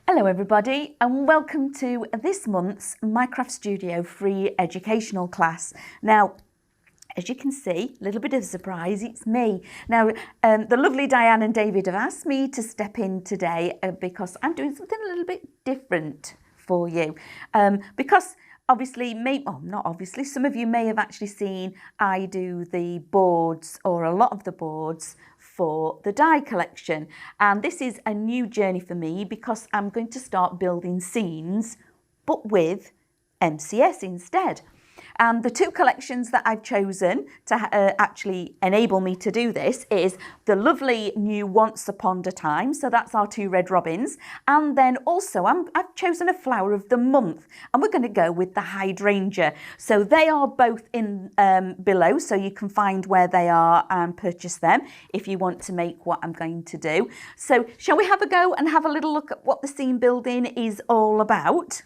Hello everybody and welcome to this month's Minecraft Studio free educational class. Now, as you can see, a little bit of a surprise, it's me. Now, the lovely Diane and David have asked me to step in today because I'm doing something a little bit different for you. Because obviously, not obviously, some of you may have actually seen I do the boards or a lot of the boards for the die collection, and this is a new journey for me because I'm going to start building scenes but with MCS instead. And the two collections that I've chosen to actually enable me to do this is the lovely new Once Upon a Time, so that's our two red robins, and then also I've chosen a flower of the month, and we're going to go with the hydrangea. So they are both in below, so you can find where they are and purchase them if you want to make what I'm going to do. So shall we have a go and have a little look at what the scene building is all about?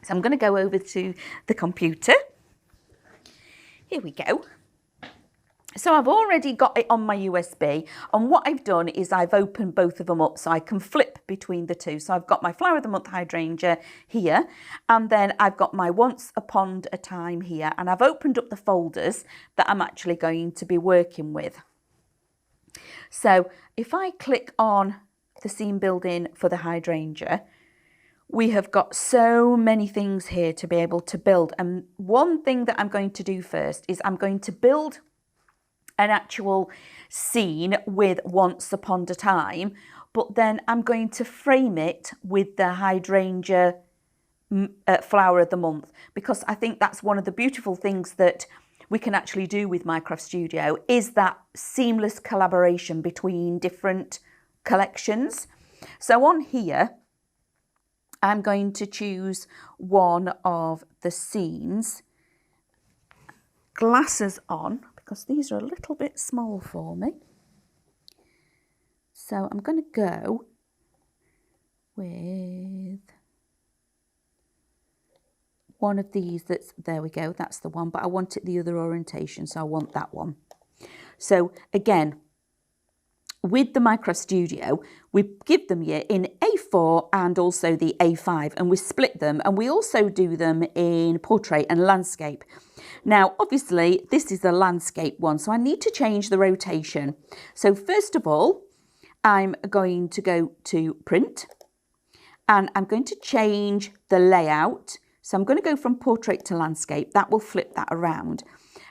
So I'm going to go over to the computer. Here we go. So I've already got it on my USB, and what I've done is I've opened both of them up so I can flip between the two. So I've got my Flower of the Month hydrangea here, and then I've got my Once Upon a Time here, and I've opened up the folders that I'm actually going to be working with. So if I click on the scene building for the hydrangea, we have got so many things here to be able to build. And one thing that I'm going to do first is I'm going to build an actual scene with Once Upon a Time, but then I'm going to frame it with the hydrangea flower of the month, because I think that's one of the beautiful things that we can actually do with Minecraft Studio, is that seamless collaboration between different collections. So on here, I'm going to choose one of the scenes, glasses on, because these are a little bit small for me. So I'm going to go with one of these there we go, that's the one, but I want it the other orientation, so I want that one. So again, with the Minecraft Studio, we give them here in A4 and also the A5, and we split them, and we also do them in portrait and landscape. Now, obviously, this is the landscape one, so I need to change the rotation. So first of all, I'm going to go to print, and I'm going to change the layout. So I'm going to go from portrait to landscape. That will flip that around.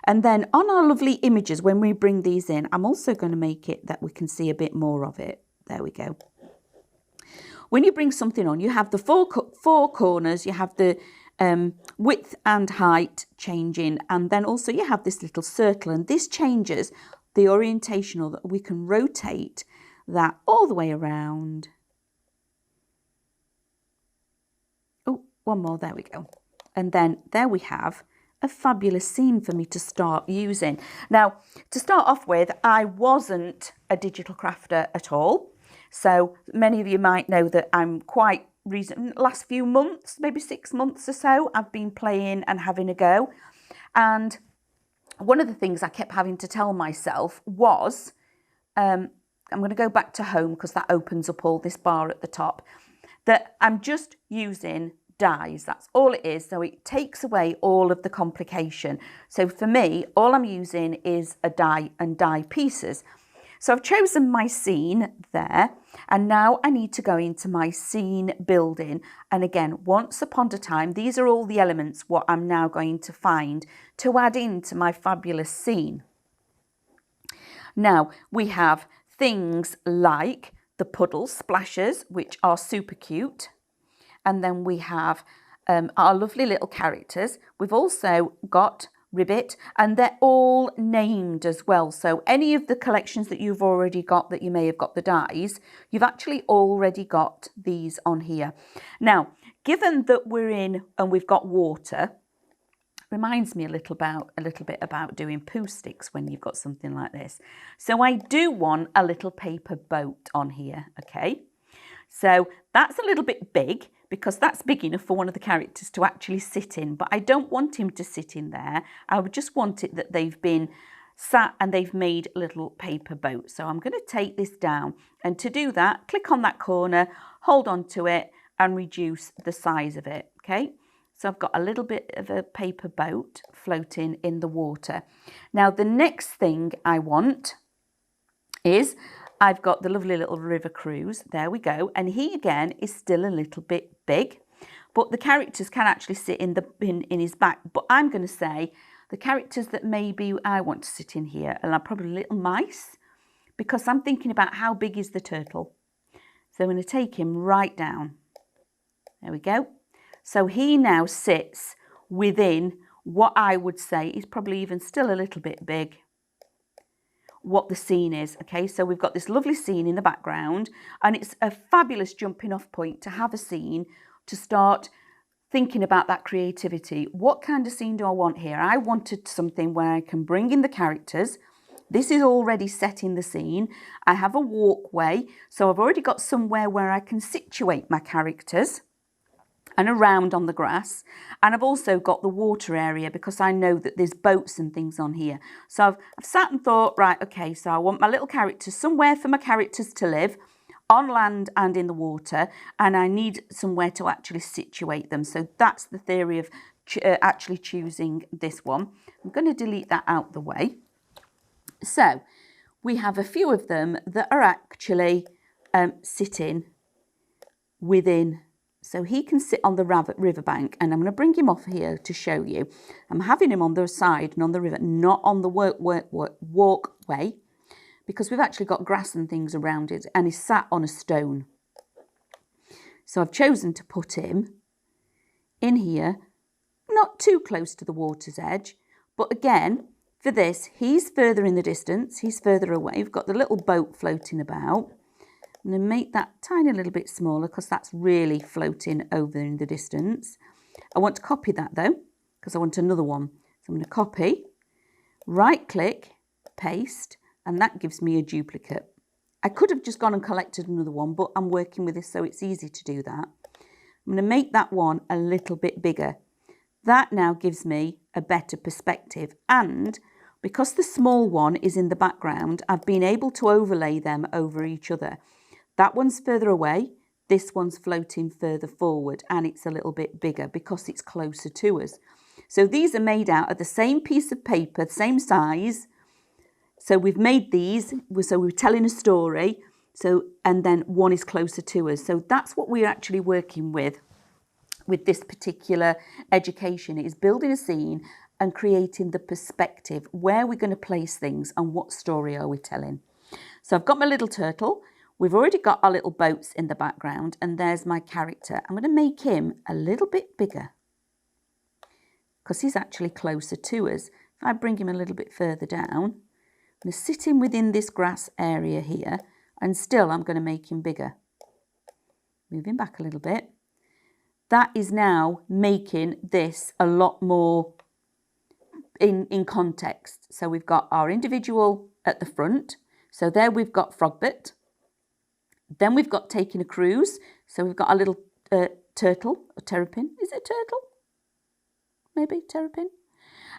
And then on our lovely images, when we bring these in, I'm also going to make it that we can see a bit more of it. There we go. When you bring something on, you have the four corners, you have the width and height changing, and then also you have this little circle, and this changes the orientation, or that we can rotate that all the way around. Oh, one more, there we go. And then there we have a fabulous scene for me to start using. Now, to start off with, I wasn't a digital crafter at all. So many of you might know that I'm quite recent, last few months, maybe 6 months or so, I've been playing and having a go. And one of the things I kept having to tell myself was, I'm going to go back to home because that opens up all this bar at the top, that I'm just using dies, that's all it is, so it takes away all of the complication. So for me, all I'm using is a die and die pieces. So I've chosen my scene there, and now I need to go into my scene building, and again, Once Upon a Time, these are all the elements what I'm now going to find to add into my fabulous scene. Now we have things like the puddle splashes, which are super cute. And then we have our lovely little characters. We've also got Ribbit, and they're all named as well. So any of the collections that you've already got, that you may have got the dies, you've actually already got these on here. Now, given that we're in and we've got water, reminds me a little bit about doing poo sticks when you've got something like this. So I do want a little paper boat on here, okay? So that's a little bit big, because that's big enough for one of the characters to actually sit in, but I don't want him to sit in there. I would just want it that they've been sat and they've made a little paper boat. So I'm going to take this down, and to do that, click on that corner, hold on to it and reduce the size of it. Okay, so I've got a little bit of a paper boat floating in the water. Now the next thing I want is I've got the lovely little river cruise. There we go. And he again is still a little bit big, but the characters can actually sit in his back. But I'm going to say the characters that maybe I want to sit in here are probably little mice, because I'm thinking about how big is the turtle. So I'm going to take him right down. There we go. So he now sits within what I would say is probably even still a little bit big, what the scene is. Okay, so we've got this lovely scene in the background, and it's a fabulous jumping off point to have a scene to start thinking about that creativity. What kind of scene do I want here? I wanted something where I can bring in the characters. This is already set in the scene. I have a walkway, so I've already got somewhere where I can situate my characters and around on the grass. And I've also got the water area, because I know that there's boats and things on here. So I've sat and thought, right, okay, so I want my little characters, somewhere for my characters to live on land and in the water, and I need somewhere to actually situate them. So that's the theory of actually choosing this one. I'm going to delete that out the way. So we have a few of them that are actually sitting within. So he can sit on the riverbank, and I'm going to bring him off here to show you. I'm having him on the side and on the river, not on the walkway, because we've actually got grass and things around it, and he's sat on a stone. So I've chosen to put him in here, not too close to the water's edge, but again, for this, he's further in the distance, he's further away. We've got the little boat floating about. I'm going to make that tiny little bit smaller, because that's really floating over in the distance. I want to copy that though, because I want another one. So I'm going to copy, right click, paste, and that gives me a duplicate. I could have just gone and collected another one, but I'm working with this, so it's easy to do that. I'm going to make that one a little bit bigger. That now gives me a better perspective, and because the small one is in the background, I've been able to overlay them over each other. That one's further away, this one's floating further forward, and it's a little bit bigger because it's closer to us. So these are made out of the same piece of paper, same size. So we've made these, so we're telling a story, and then one is closer to us. So that's what we're actually working with this particular education, is building a scene and creating the perspective, where we're going to place things and what story are we telling. So I've got my little turtle. We've already got our little boats in the background, and there's my character. I'm going to make him a little bit bigger because he's actually closer to us. If I bring him a little bit further down, I'm going to sit him within this grass area here, and still I'm going to make him bigger. Move him back a little bit. That is now making this a lot more in context. So we've got our individual at the front. So there we've got Frogbit. Then we've got taking a cruise. So we've got our little turtle, a terrapin. Is it a turtle? Maybe terrapin.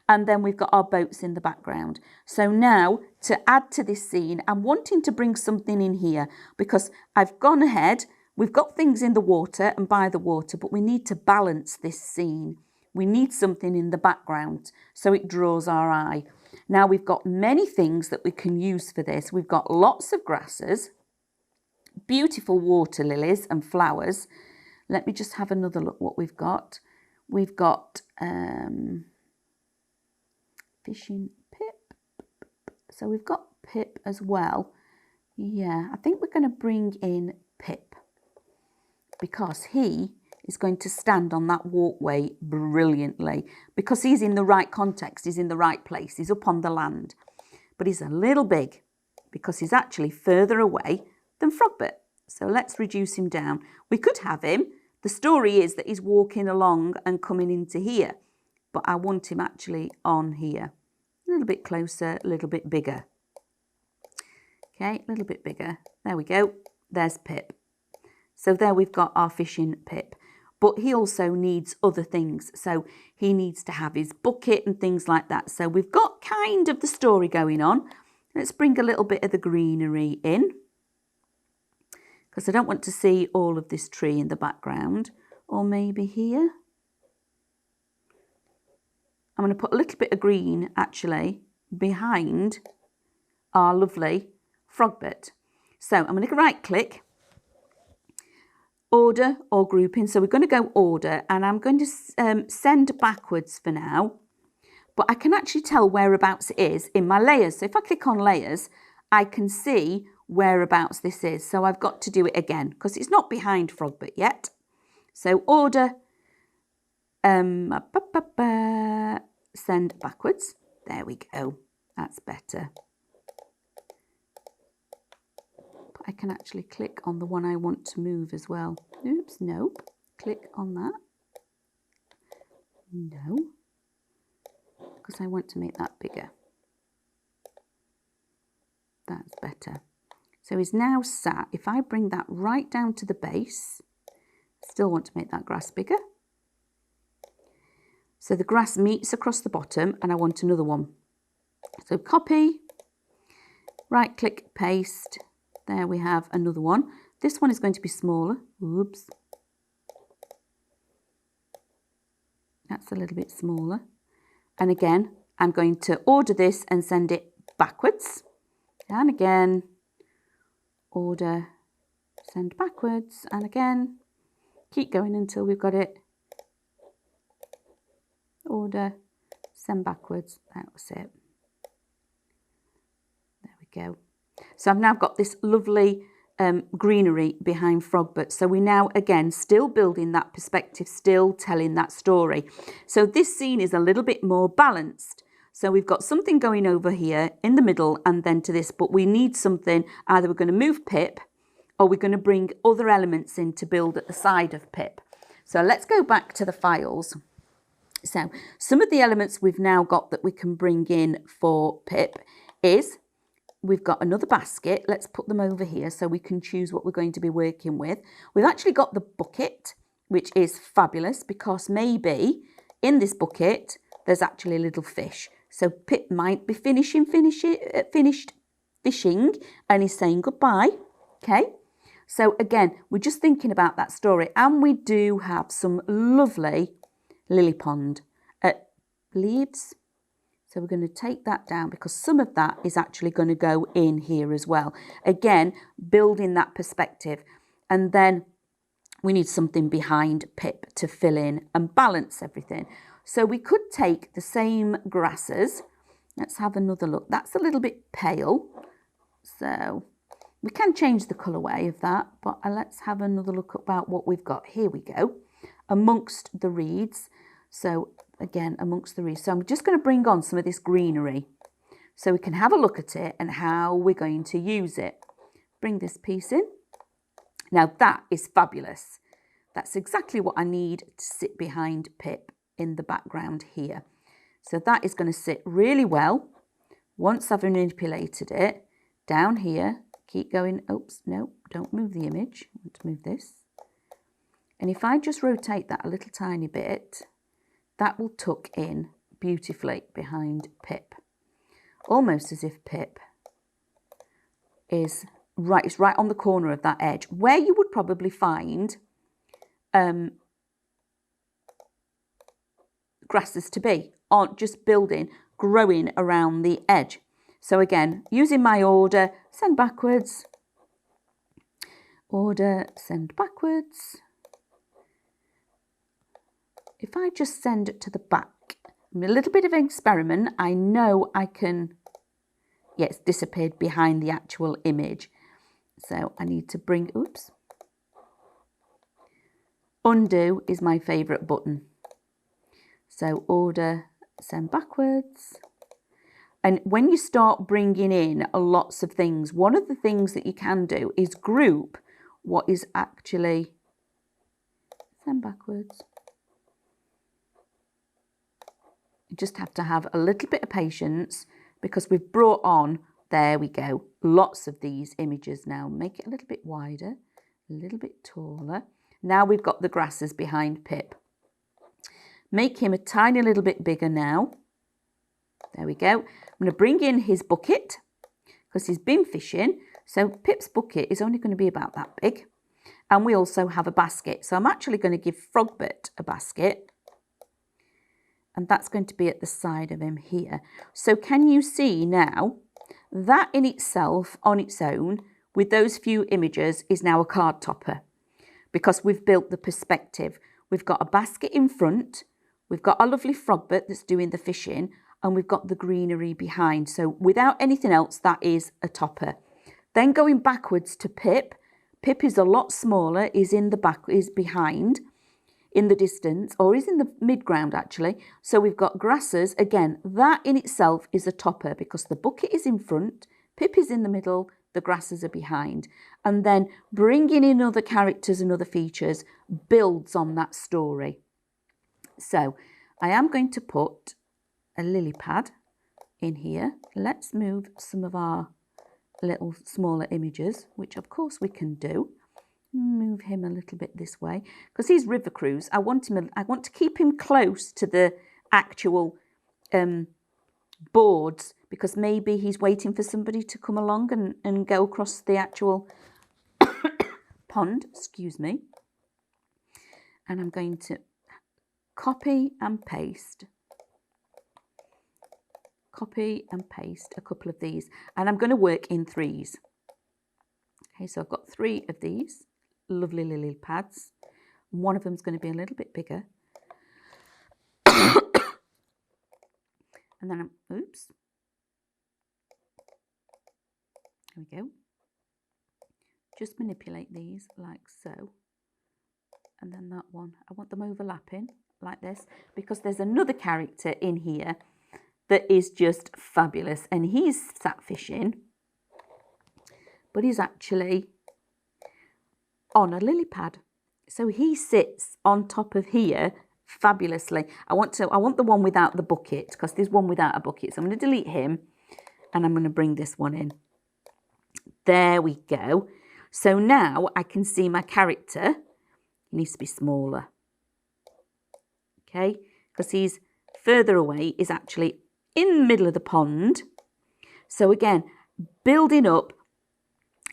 And then we've got our boats in the background. So now to add to this scene, I'm wanting to bring something in here because I've gone ahead. We've got things in the water and by the water, but we need to balance this scene. We need something in the background so it draws our eye. Now we've got many things that we can use for this. We've got lots of grasses, beautiful water lilies and flowers. Let me just have another look what we've got. We've got fishing Pip. So we've got Pip as well. Yeah, I think we're going to bring in Pip because he is going to stand on that walkway brilliantly because he's in the right context, he's in the right place, he's up on the land. But he's a little big because he's actually further away than Frogbit. So let's reduce him down. We could have him. The story is that he's walking along and coming into here, but I want him actually on here. A little bit closer, a little bit bigger. Okay, a little bit bigger. There we go. There's Pip. So there we've got our fishing Pip. but he also needs other things. So he needs to have his bucket and things like that. So we've got kind of the story going on. Let's bring a little bit of the greenery in, because I don't want to see all of this tree in the background. Or maybe here. I'm going to put a little bit of green actually behind our lovely frog bit. So I'm going to right click, order or grouping. So we're going to go order, and I'm going to send backwards for now. But I can actually tell whereabouts it is in my layers. So if I click on layers, I can see whereabouts this is. So I've got to do it again because it's not behind Frogbit yet. So order, send backwards. There we go. That's better. But I can actually click on the one I want to move as well. Oops, nope. Click on that. No. Because I want to make that bigger. That's better. So he's now sat. If I bring that right down to the base, still want to make that grass bigger. So the grass meets across the bottom, and I want another one. So copy, right click, paste. There we have another one. This one is going to be smaller. Oops. That's a little bit smaller. And again, I'm going to order this and send it backwards. And again, order, send backwards. And again, keep going until we've got it. Order, send backwards. That was it. There we go. So I've now got this lovely greenery behind Frogbit. So we're now, again, still building that perspective, still telling that story. So this scene is a little bit more balanced. So we've got something going over here in the middle and then to this, but we need something, either we're going to move Pip or we're going to bring other elements in to build at the side of Pip. So let's go back to the files. So some of the elements we've now got that we can bring in for Pip is, we've got another basket. Let's put them over here so we can choose what we're going to be working with. We've actually got the bucket, which is fabulous because maybe in this bucket, there's actually a little fish. So Pip might be finished fishing and he's saying goodbye. Okay. So again, we're just thinking about that story, and we do have some lovely lily pond leaves. So we're going to take that down because some of that is actually going to go in here as well. Again, building that perspective. And then we need something behind Pip to fill in and balance everything. So we could take the same grasses. Let's have another look. That's a little bit pale. So we can change the colourway of that, but let's have another look about what we've got. Here we go. Amongst the reeds. So again, amongst the reeds. So I'm just going to bring on some of this greenery so we can have a look at it and how we're going to use it. Bring this piece in. Now that is fabulous. That's exactly what I need to sit behind Pip in the background here. So that is going to sit really well. Once I've manipulated it, down here, keep going. Oops, no, don't move the image. I want to move this. And if I just rotate that a little tiny bit, that will tuck in beautifully behind Pip. Almost as if Pip is right, it's right on the corner of that edge, where you would probably find grasses to be, aren't just building, growing around the edge. So again, using my order, send backwards, order, send backwards. If I just send it to the back, a little bit of an experiment, I know I can, yeah, it's disappeared behind the actual image. So I need to bring, oops. Undo is my favourite button. So order, send backwards. And when you start bringing in lots of things, one of the things that you can do is group what is actually, send backwards. You just have to have a little bit of patience because we've brought on, there we go, lots of these images now. Make it a little bit wider, a little bit taller. Now we've got the grasses behind Pip. Make him a tiny little bit bigger now. There we go. I'm going to bring in his bucket because he's been fishing. So Pip's bucket is only going to be about that big. And we also have a basket. So I'm actually going to give Frogbert a basket. And that's going to be at the side of him here. So can you see now that in itself, on its own, with those few images, is now a card topper because we've built the perspective. We've got a basket in front. We've got a lovely Frogbert that's doing the fishing, and we've got the greenery behind. So without anything else, that is a topper. Then going backwards to Pip. Pip is a lot smaller, is in the back, is behind in the distance, or is in the mid-ground actually. So we've got grasses. Again, that in itself is a topper because the bucket is in front, Pip is in the middle, the grasses are behind. And then bringing in other characters and other features builds on that story. So I am going to put a lily pad in here. Let's move some of our little smaller images, which of course we can do. Move him a little bit this way because he's River Cruise. I want to keep him close to the actual boards because maybe he's waiting for somebody to come along and go across the actual pond, excuse me. And I'm going to copy and paste a couple of these, and I'm going to work in threes. Okay, so I've got 3 of these lovely lily pads. One of them is going to be a little bit bigger. And then oops. There we go. Just manipulate these like so. And then that one, I want them overlapping like this because there's another character in here that is just fabulous. And he's sat fishing, but he's actually on a lily pad. So he sits on top of here fabulously. I want the one without the bucket because there's one without a bucket. So I'm going to delete him and I'm going to bring this one in. There we go. So now I can see my character. He needs to be smaller. Okay, because he's further away, is actually in the middle of the pond. So again, building up,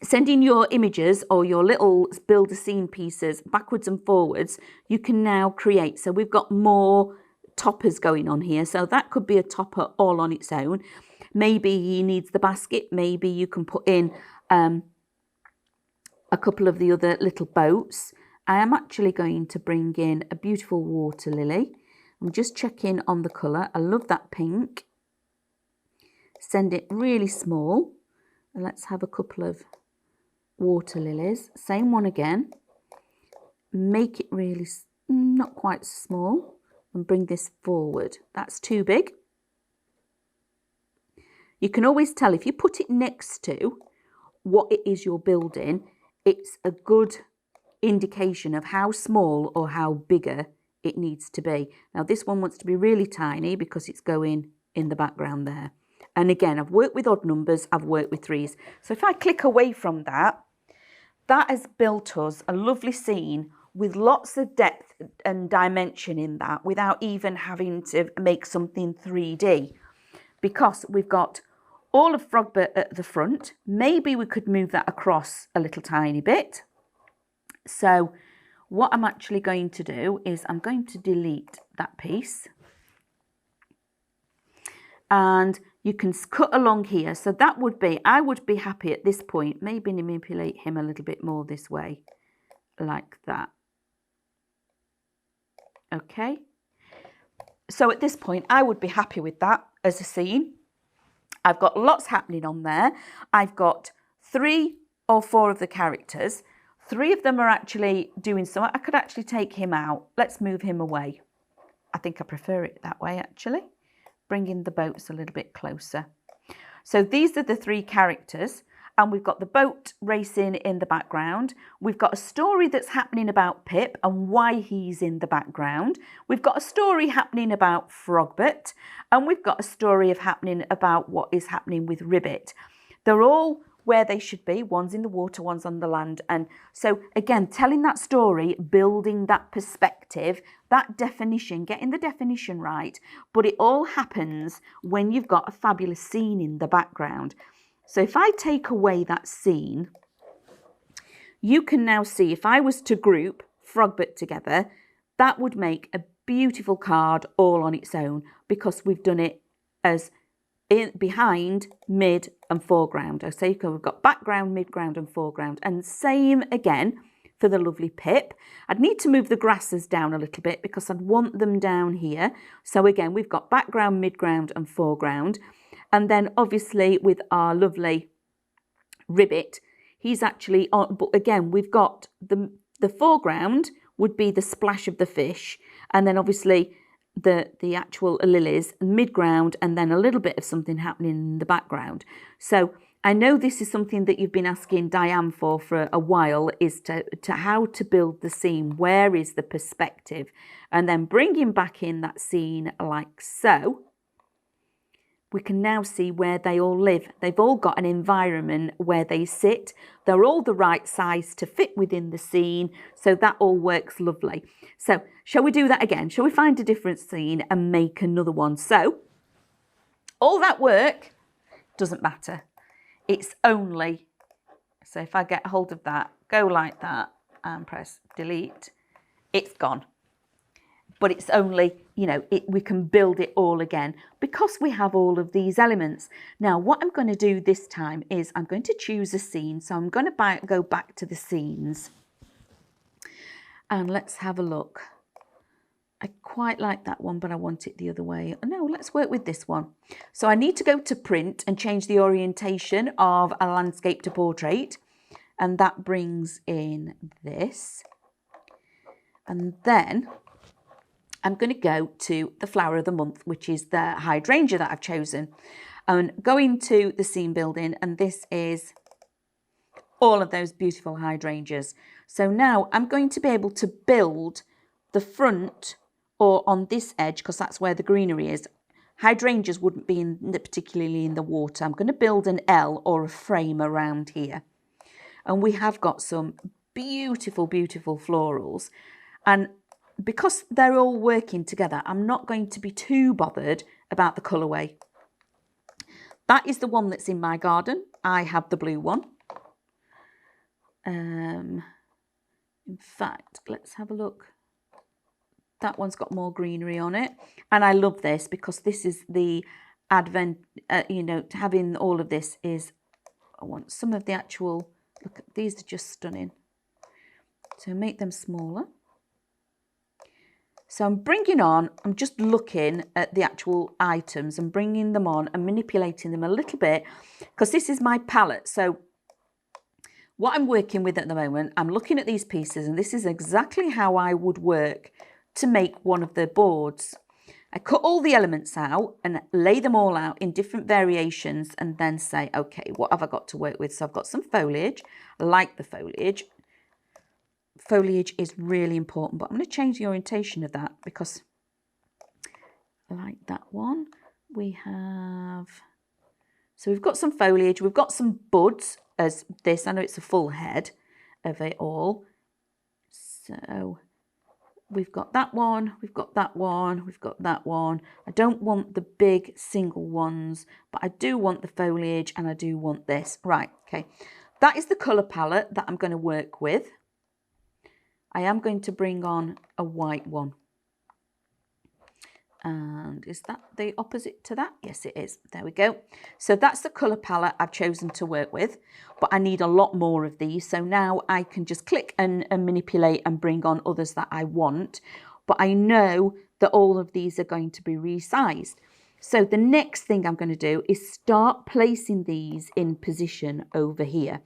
sending your images or your little build a scene pieces backwards and forwards, you can now create. So we've got more toppers going on here. So that could be a topper all on its own. Maybe he needs the basket. Maybe you can put in a couple of the other little boats. I am actually going to bring in a beautiful water lily. I'm just checking on the colour. I love that pink. Send it really small. And let's have a couple of water lilies. Same one again. Make it really not quite small. And bring this forward. That's too big. You can always tell if you put it next to what it is you're building, it's a good indication of how small or how bigger it needs to be. Now this one wants to be really tiny because it's going in the background there. And again, I've worked with odd numbers, I've worked with threes. So if I click away from that, that has built us a lovely scene with lots of depth and dimension in that without even having to make something 3D. Because we've got all of Frogbert at the front. Maybe we could move that across a little tiny bit. So what I'm actually going to do is I'm going to delete that piece. And you can cut along here. So that would be, I would be happy at this point, maybe manipulate him a little bit more this way, like that. Okay. So at this point, I would be happy with that as a scene. I've got lots happening on there. I've got 3 or 4 of the characters. 3 of them are actually doing something. I could actually take him out. Let's move him away. I think I prefer it that way, actually. Bringing the boats a little bit closer. So these are the 3 characters. And we've got the boat racing in the background. We've got a story that's happening about Pip and why he's in the background. We've got a story happening about Frogbert. And we've got a story happening about what is happening with Ribbit. They're all where they should be. One's in the water, one's on the land. And so again, telling that story, building that perspective, that definition, getting the definition right, but it all happens when you've got a fabulous scene in the background. So if I take away that scene, you can now see, if I was to group Frogbert together, that would make a beautiful card all on its own, because we've done it as behind, mid and foreground. So we've got background, midground and foreground. And same again for the lovely Pip. I'd need to move the grasses down a little bit because I'd want them down here. So again, we've got background, midground and foreground. And then obviously with our lovely Ribbit, he's actually on, but again, we've got the foreground would be the splash of the fish, and then obviously the actual lilies, midground, and then a little bit of something happening in the background. So I know this is something that you've been asking Diane for a while, is to how to build the scene. Where is the perspective? And then bringing back in that scene like so, we can now see where they all live. They've all got an environment where they sit. They're all the right size to fit within the scene. So that all works lovely. So shall we do that again? Shall we find a different scene and make another one? So all that work doesn't matter. It's only, so if I get hold of that, go like that and press delete, it's gone. But it's only, you know, we can build it all again because we have all of these elements. Now, what I'm going to do this time is I'm going to choose a scene. So I'm going to go back to the scenes. And let's have a look. I quite like that one, but I want it the other way. No, let's work with this one. So I need to go to print and change the orientation of a landscape to portrait. And that brings in this. And then I'm going to go to the flower of the month, which is the hydrangea that I've chosen. And go into the scene building, and this is all of those beautiful hydrangeas. So now I'm going to be able to build the front, or on this edge, because that's where the greenery is. Hydrangeas wouldn't be particularly in the water. I'm going to build an L or a frame around here. And we have got some beautiful, beautiful florals. And because they're all working together, I'm not going to be too bothered about the colourway. That is the one that's in my garden. I have the blue one. In fact, let's have a look. That one's got more greenery on it. And I love this because this is the advent, you know, having all of this is, I want some of the actual, look, these are just stunning. So make them smaller. So I'm bringing on, I'm just looking at the actual items and bringing them on and manipulating them a little bit because this is my palette. So what I'm working with at the moment, I'm looking at these pieces, and this is exactly how I would work to make one of the boards. I cut all the elements out and lay them all out in different variations and then say, okay, what have I got to work with? So I've got some foliage. I like the foliage. Foliage is really important, but I'm going to change the orientation of that because I like that one. We have, so we've got some foliage, we've got some buds as this. I know it's a full head of it all. So we've got that one, we've got that one, we've got that one. I don't want the big single ones, but I do want the foliage and I do want this. Right, okay. That is the colour palette that I'm going to work with. I am going to bring on a white one. And is that the opposite to that? Yes, it is. There we go. So that's the colour palette I've chosen to work with, but I need a lot more of these. So now I can just click and manipulate and bring on others that I want. But I know that all of these are going to be resized. So the next thing I'm going to do is start placing these in position over here.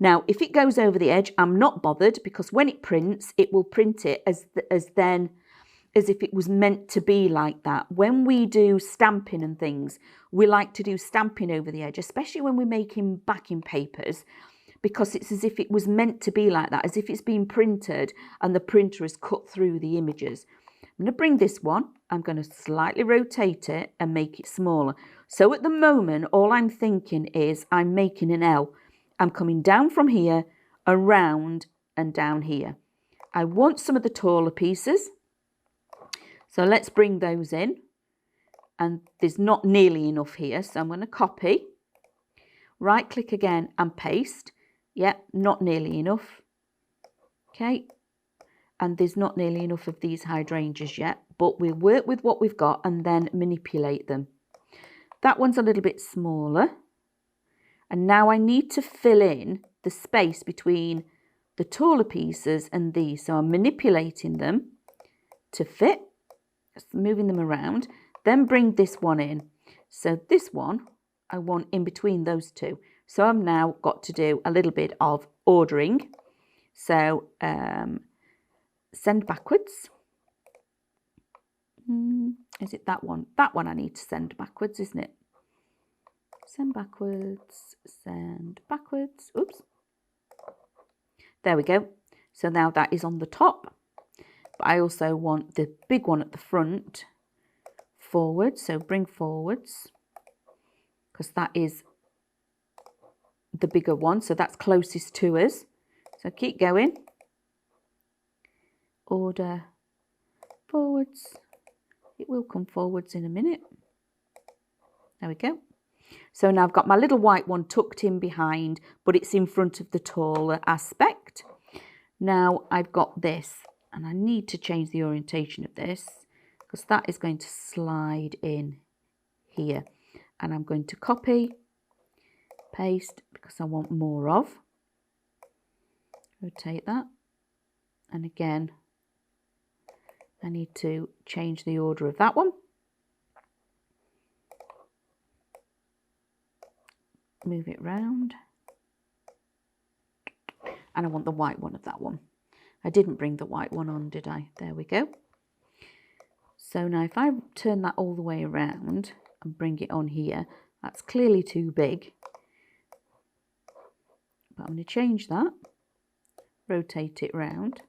Now, if it goes over the edge, I'm not bothered because when it prints, it will print it as if it was meant to be like that. When we do stamping and things, we like to do stamping over the edge, especially when we're making backing papers, because it's as if it was meant to be like that, as if it's been printed and the printer has cut through the images. I'm going to bring this one, I'm going to slightly rotate it and make it smaller. So at the moment, all I'm thinking is I'm making an L. I'm coming down from here, around and down here. I want some of the taller pieces. So let's bring those in. And there's not nearly enough here. So I'm going to copy, right click again and paste. Yep, not nearly enough. Okay. And there's not nearly enough of these hydrangeas yet, but we'll work with what we've got and then manipulate them. That one's a little bit smaller. And now I need to fill in the space between the taller pieces and these. So I'm manipulating them to fit, just moving them around, then bring this one in. So this one I want in between those two. So I've now got to do a little bit of ordering. So send backwards. Is it that one? That one I need to send backwards, isn't it? Send backwards, send backwards. Oops. There we go. So now that is on the top. But I also want the big one at the front forward. So bring forwards, because that is the bigger one. So that's closest to us. So keep going. Order forwards. It will come forwards in a minute. There we go. So now I've got my little white one tucked in behind, but it's in front of the taller aspect. Now I've got this, and I need to change the orientation of this because that is going to slide in here. And I'm going to copy, paste, because I want more of. Rotate that. And again, I need to change the order of that one. Move it round. And I want the white one of that one. I didn't bring the white one on, did I? There we go. So now if I turn that all the way around and bring it on here, that's clearly too big. But I'm going to change that, rotate it round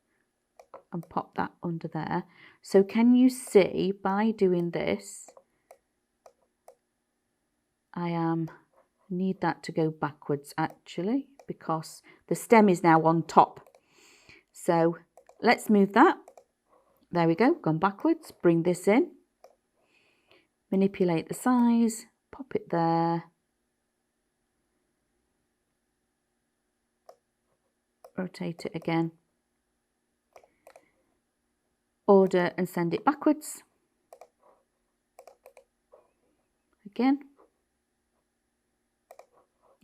and pop that under there. So can you see by doing this, I need that to go backwards actually, because the stem is now on top. So let's move that. There we go, gone backwards. Bring this in, manipulate the size, pop it there, rotate it again, order and send it backwards again.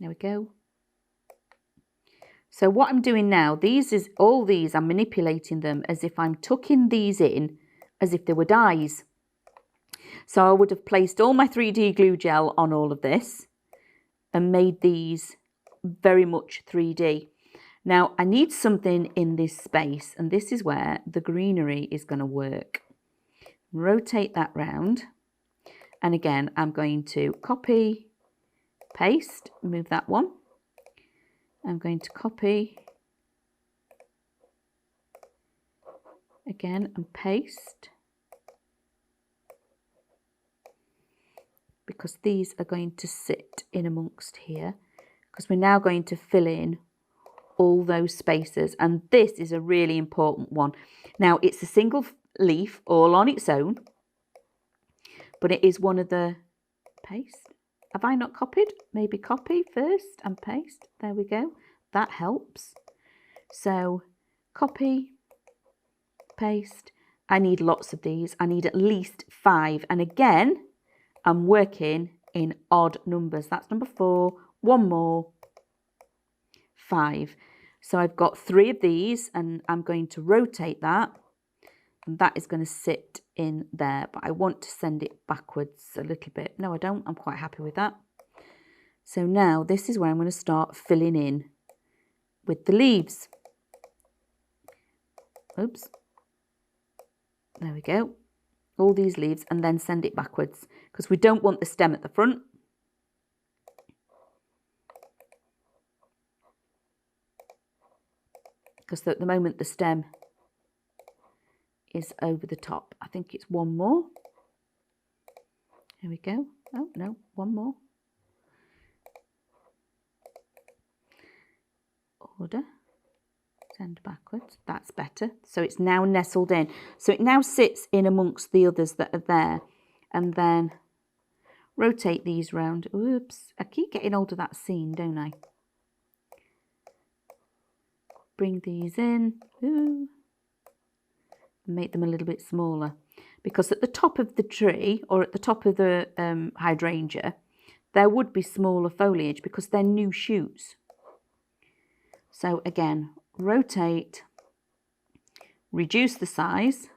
There we go. So what I'm doing now, all these, I'm manipulating them as if I'm tucking these in as if they were dies. So I would have placed all my 3D glue gel on all of this and made these very much 3D. Now I need something in this space, and this is where the greenery is going to work. Rotate that round. And again, I'm going to copy, paste, move that one. I'm going to copy again and paste, because these are going to sit in amongst here, because we're now going to fill in all those spaces, and this is a really important one. Now it's a single leaf all on its own, but it is one of the paste. Have I not copied? Maybe copy first and paste. There we go. That helps. So copy, paste. I need lots of these. I need at least 5. And again, I'm working in odd numbers. That's number 4. One more. 5. So I've got 3 of these, and I'm going to rotate that. And that is going to sit in there, but I want to send it backwards a little bit. No, I don't. I'm quite happy with that. So now this is where I'm going to start filling in with the leaves. Oops. There we go. All these leaves, and then send it backwards, because we don't want the stem at the front. Because at the moment the stem is over the top. I think it's one more. Here we go. Oh no, one more. order, send backwards. That's better. So it's now nestled in. So it now sits in amongst the others that are there. And then rotate these round. Oops, I keep getting hold of that seam, don't I? Bring these in. Ooh. Make them a little bit smaller, because at the top of the tree or at the top of the hydrangea there would be smaller foliage because they're new shoots. So again, rotate, reduce the size,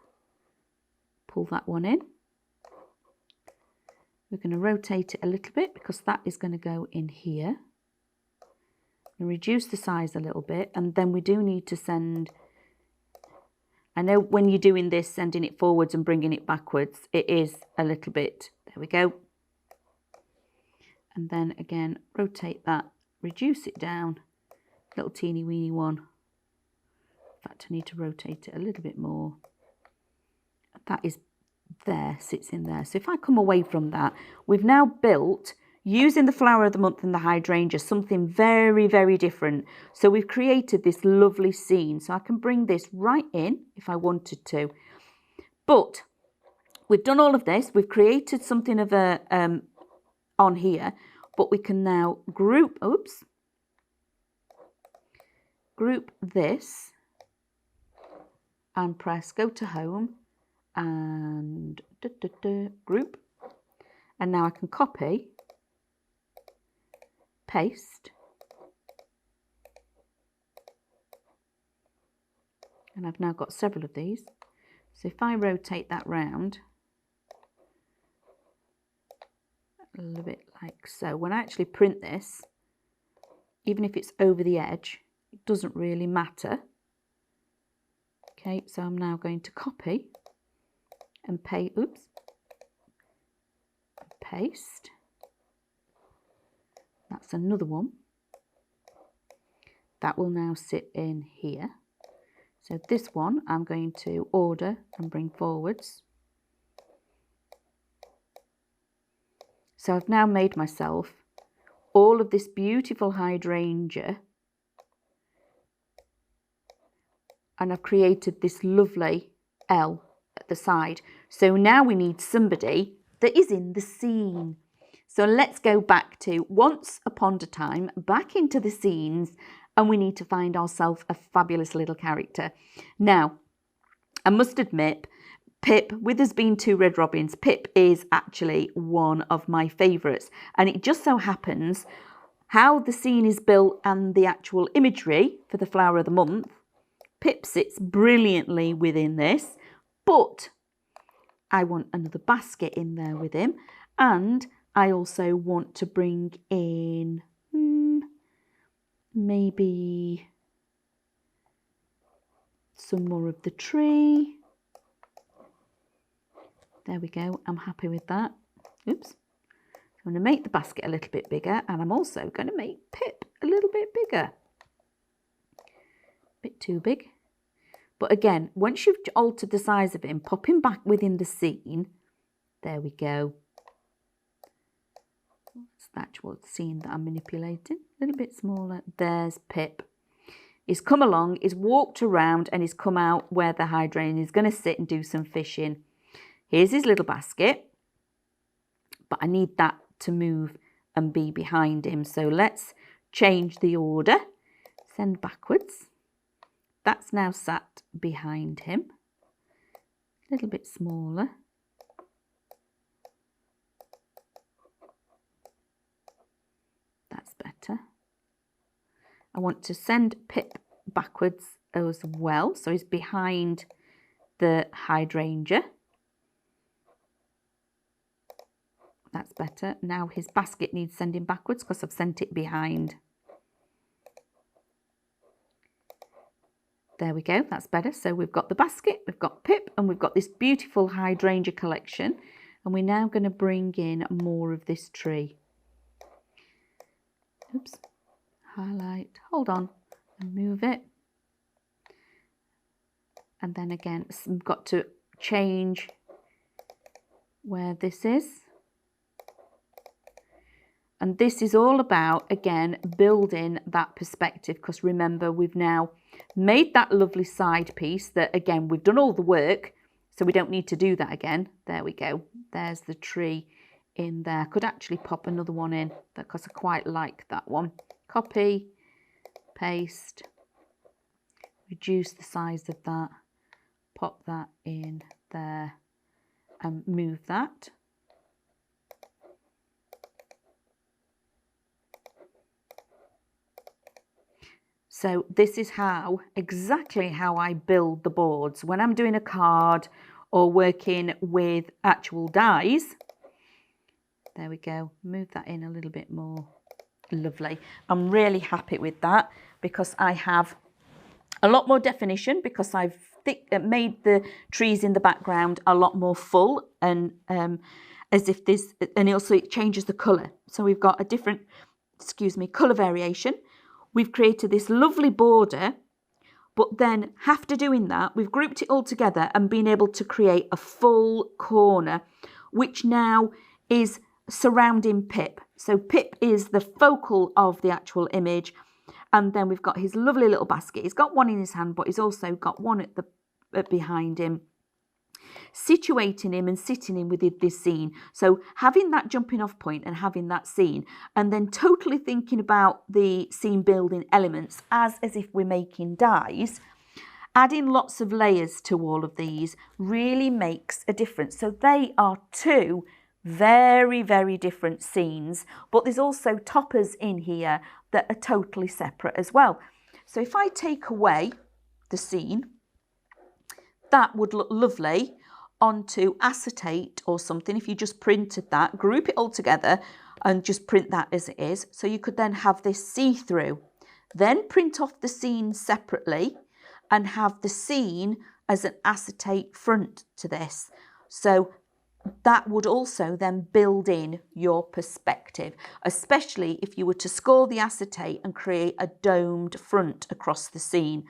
pull that one in. We're going to rotate it a little bit because that is going to go in here, and reduce the size a little bit. And then we do need to send, I know when you're doing this, sending it forwards and bringing it backwards, it is a little bit, there we go. And then again, rotate that, reduce it down, little teeny weeny one. In fact, I need to rotate it a little bit more. That is there, sits in there. So if I come away from that, we've now built, using the flower of the month and the hydrangea, something very, very different. So we've created this lovely scene. So I can bring this right in if I wanted to. But we've done all of this. We've created something of a on here, but we can now group, group this and press go to home and group. And now I can copy, paste, and I've now got several of these. So if I rotate that round a little bit like so, when I actually print this, even if it's over the edge, it doesn't really matter. Okay, so I'm now going to copy and paste, paste. That's another one. That will now sit in here. So this one I'm going to order and bring forwards. So I've now made myself all of this beautiful hydrangea, and I've created this lovely L at the side. So now we need somebody that is in the scene. So let's go back to once upon a time, back into the scenes, and we need to find ourselves a fabulous little character. Now, I must admit, Pip, with us being two red robins, Pip is actually one of my favourites. And it just so happens how the scene is built and the actual imagery for the flower of the month, Pip sits brilliantly within this, but I want another basket in there with him. And I also want to bring in maybe some more of the tree. There we go. I'm happy with that. Oops. I'm going to make the basket a little bit bigger, and I'm also going to make Pip a little bit bigger. Bit too big. But again, once you've altered the size of him, pop him back within the scene. There we go. That's the actual scene that I'm manipulating. A little bit smaller. There's Pip. He's come along, he's walked around, and he's come out where the hydrangea is going to sit and do some fishing. Here's his little basket, but I need that to move and be behind him. So let's change the order. Send backwards. That's now sat behind him. A little bit smaller. That's better. I want to send Pip backwards as well. So he's behind the hydrangea. That's better. Now his basket needs sending backwards because I've sent it behind. There we go, that's better. So we've got the basket, we've got Pip, and we've got this beautiful hydrangea collection. And we're now going to bring in more of this tree. Oops, highlight, hold on, and move it. And then again, I've got to change where this is. And this is all about, again, building that perspective, because remember, we've now made that lovely side piece that, again, we've done all the work, so we don't need to do that again. There we go. There's the tree in there. I could actually pop another one in because I quite like that one. Copy, paste, reduce the size of that, pop that in there and move that. So this is exactly how I build the boards. When I'm doing a card or working with actual dies, there we go, move that in a little bit more. Lovely. I'm really happy with that because I have a lot more definition, because I've made the trees in the background a lot more full, and as if this, and also it changes the colour. So we've got a different, colour variation. We've created this lovely border, but then after doing that, we've grouped it all together and been able to create a full corner, which now is surrounding Pip. So Pip is the focal of the actual image. And then we've got his lovely little basket. He's got one in his hand, but he's also got one at behind him, situating him and sitting in within this scene. So having that jumping off point and having that scene, and then totally thinking about the scene building elements as if we're making dies, adding lots of layers to all of these really makes a difference. So they are two very, very different scenes, but there's also toppers in here that are totally separate as well. So if I take away the scene, that would look lovely onto acetate or something. If you just printed that, group it all together and just print that as it is. So you could then have this see-through, then print off the scene separately and have the scene as an acetate front to this. So that would also then build in your perspective, especially if you were to score the acetate and create a domed front across the scene.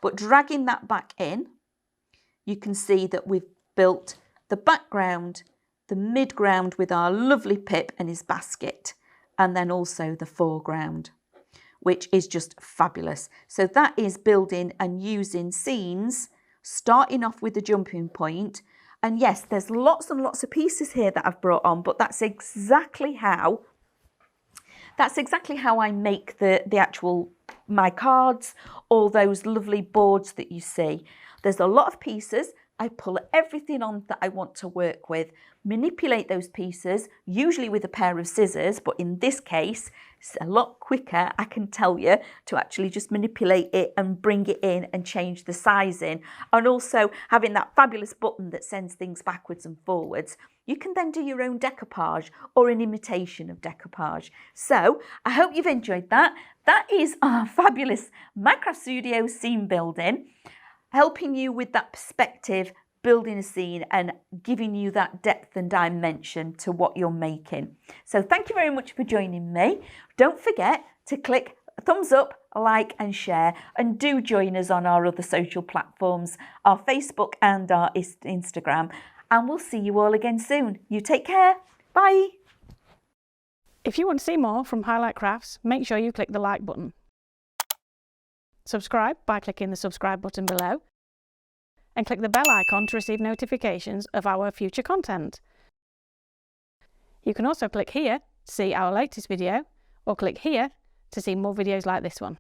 But dragging that back in, you can see that we've built the background, the midground with our lovely Pip and his basket, and then also the foreground, which is just fabulous. So that is building and using scenes, starting off with the jumping point. And yes, there's lots and lots of pieces here that I've brought on, but that's exactly how I make the actual, my cards, all those lovely boards that you see. There's a lot of pieces. I pull everything on that I want to work with, manipulate those pieces, usually with a pair of scissors, but in this case, it's a lot quicker, I can tell you, to actually just manipulate it and bring it in and change the sizing. And also having that fabulous button that sends things backwards and forwards. You can then do your own decoupage or an imitation of decoupage. So I hope you've enjoyed that. That is our fabulous Minecraft Studio scene building, helping you with that perspective, building a scene and giving you that depth and dimension to what you're making. So thank you very much for joining me. Don't forget to click a thumbs up, a like and share, and do join us on our other social platforms, our Facebook and our Instagram, and we'll see you all again soon. You take care. Bye. If you want to see more from Highlight Crafts, make sure you click the like button. Subscribe by clicking the subscribe button below, and click the bell icon to receive notifications of our future content. You can also click here to see our latest video, or click here to see more videos like this one.